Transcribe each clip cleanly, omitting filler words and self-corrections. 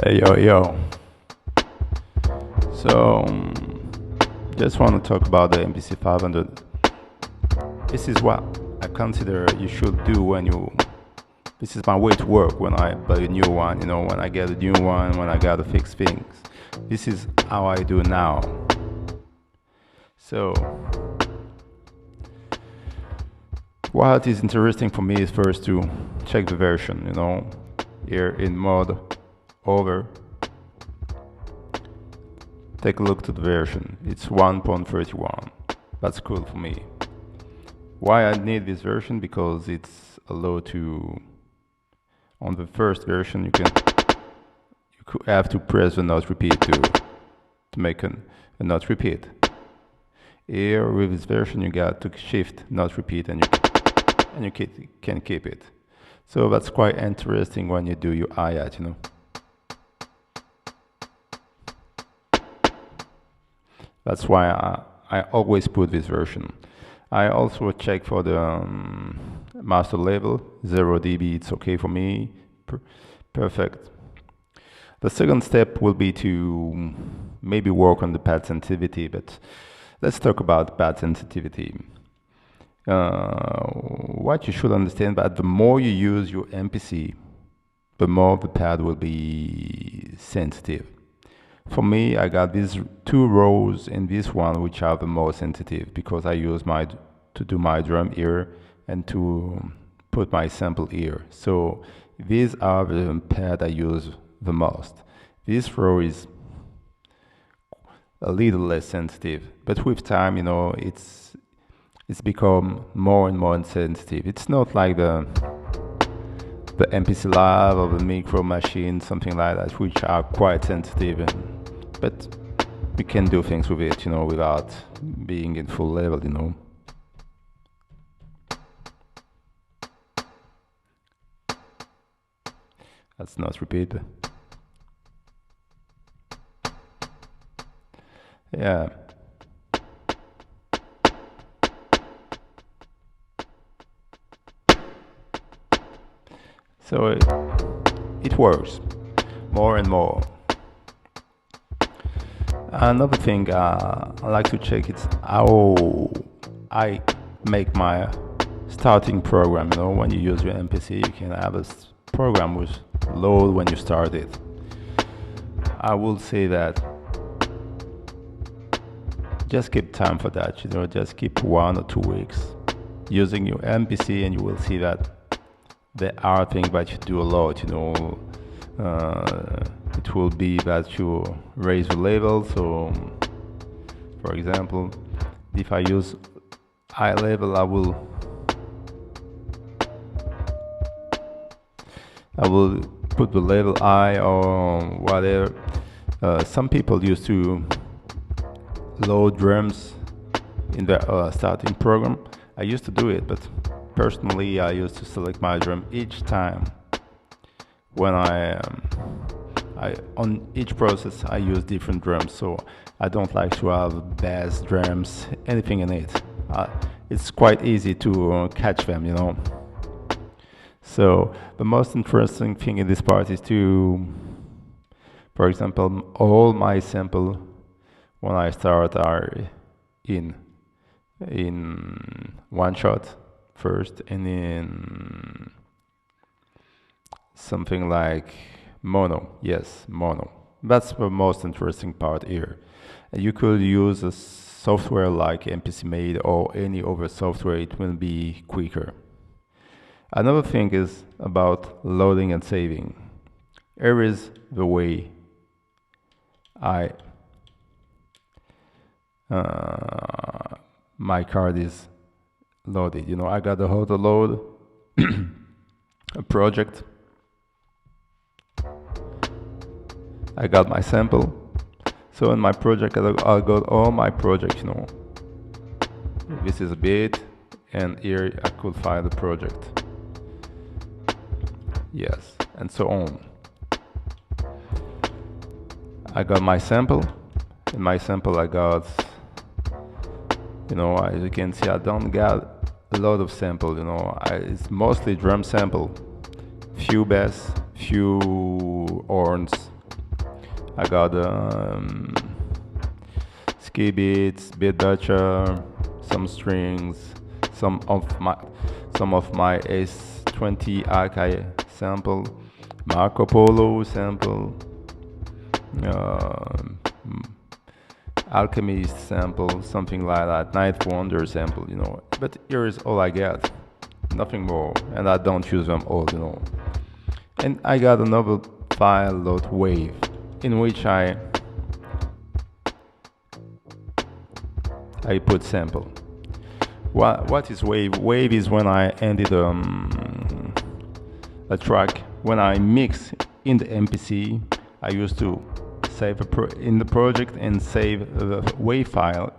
Hey, yo, yo. So, just want to talk about the MPC 500. This is what I consider you should do when you. This is my way to work when I buy a new one. You know, when I get a new one, when I gotta fix things. This is how I do now. So, what is interesting for me is first to check the version. You know, here in mode over. Take a look to the version. It's 1.31. That's cool for me. Why I need this version? Because it's allowed to. On the first version, you could have to press the not repeat to make a not repeat. Here with this version, you got to shift not repeat, and you can keep it. So that's quite interesting when you do your hi-hat, you know. That's why I always put this version. I also check for the master level, 0 dB, it's okay for me, perfect. The second step will be to maybe work on the pad sensitivity, but let's talk about pad sensitivity. What you should understand that the more you use your MPC, the more the pad will be sensitive. For me, I got these two rows in this one which are the most sensitive because I use to do my drum here and to put my sample here. So these are the pad I use the most. This row is a little less sensitive, but with time, you know, it's become more and more sensitive. It's not like the MPC Live or the Micro Machine, something like that, which are quite sensitive, but we can do things with it, you know, without being in full level, you know. Let's not repeat. Yeah. So it works more and more. Another thing I like to check is how I make my starting program. You know, when you use your MPC, you can have a program with load when you start it. I will say that just keep time for that. You know, just keep 1 or 2 weeks using your MPC, and you will see that there are things that you do a lot, you know. It will be that you raise the level. So, for example, if I use high level, I will put the level high or whatever. Some people used to load drums in their starting program. I used to do it, but personally, I used to select my drum each time. When on each process, I use different drums, so I don't like to have bass drums, anything in it. It's quite easy to catch them, you know. So the most interesting thing in this part is to, for example, all my sample when I start are in one shot first, and in something like mono. Yes, mono. That's the most interesting part here. You could use a software like MPC Made or any other software, it will be quicker. Another thing is about loading and saving. Here is the way my card is loaded. You know, I got the auto load, a project. I got my sample. So in my project, I got all my projects, you know. This is a beat, and here I could find the project. Yes, and so on. I got my sample. In my sample, I got, you know, as you can see, I don't got a lot of sample, you know. It's mostly drum sample, few bass, few horns, I got ski beats, beat Dutcher, some strings, some of my S20 Archive sample, Marco Polo sample, uh, Alchemist sample, something like that, Night Wonder sample, But here is all I get, nothing more, and I don't use them all. And I got another file .wave in which I put sample. What is wave? Wave is when I ended a track. When I mix in the MPC, I used to save in the project and save the wave file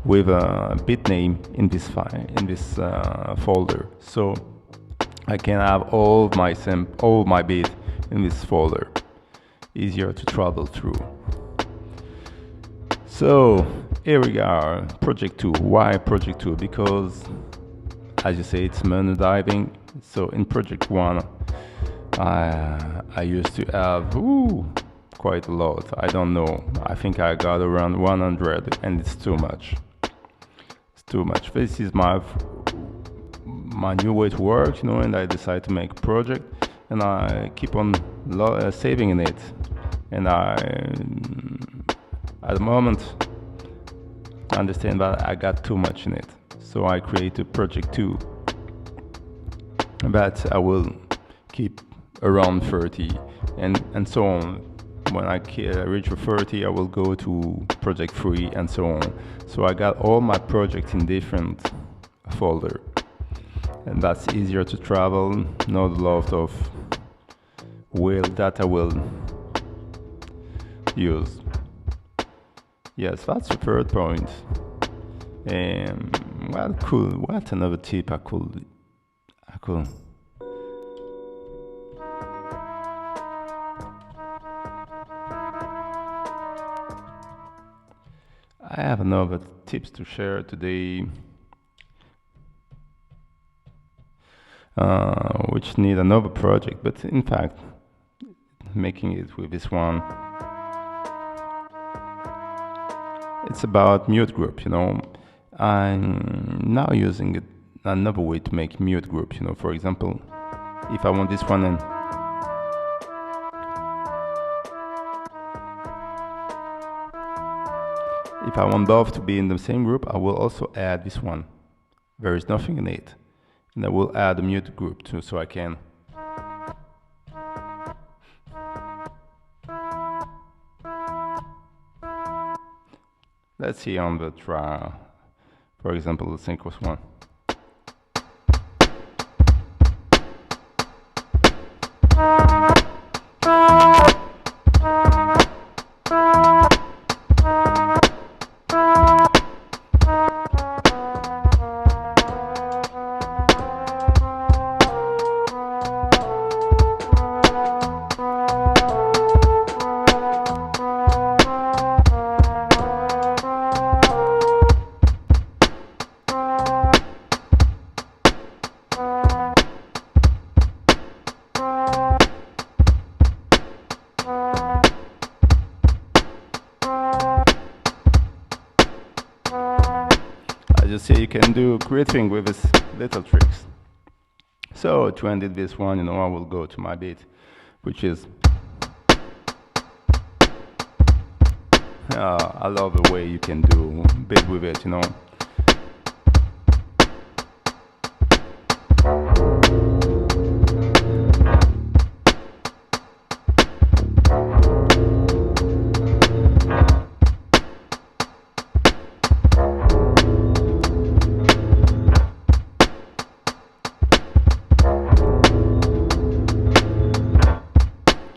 with a bit name in this file, in this folder. So I can have all my bit in this folder. Easier to travel through. So here we are, project 2. Why project 2? Because, as you say, it's menu diving. So in project 1, I used to have quite a lot. I don't know. I think I got around 100, and it's too much. It's too much. This is my new way to work, and I decided to make a project, and I keep on saving in it. And at the moment, I understand that I got too much in it. So I created project 2. But I will keep around 30 and so on. When I reach 30, I will go to project 3 and so on. So I got all my projects in different folder. And that's easier to travel, not a lot of data will use. Yes, that's the third point. Well, cool. What another tip I could. I have another tips to share today, which need another project, but in fact, making it with this one. It's about mute group, I'm now using another way to make mute group, For example, if I want this one and if I want both to be in the same group, I will also add this one. There is nothing in it. And I will add a mute group too, so I can let's see on the trial, for example, the synchronous one. Just say you can do great thing with these little tricks. So to end this one, I will go to my beat, which is I love the way you can do beat with it,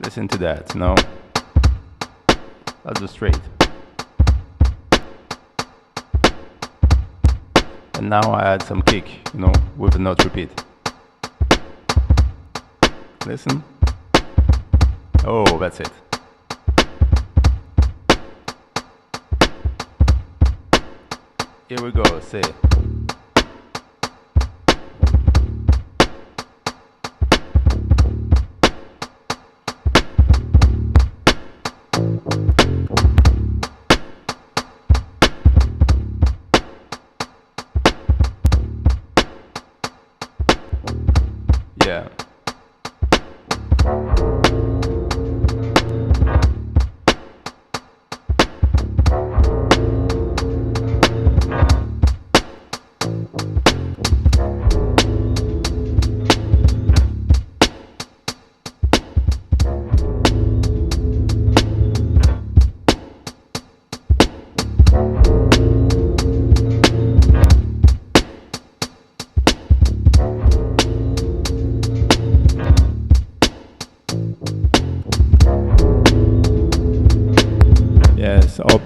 Listen to that, That's just straight. And now I add some kick, with a note repeat. Listen. Oh, that's it. Here we go, say it.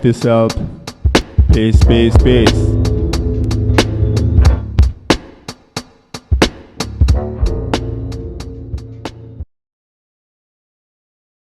this up. Peace, peace, peace.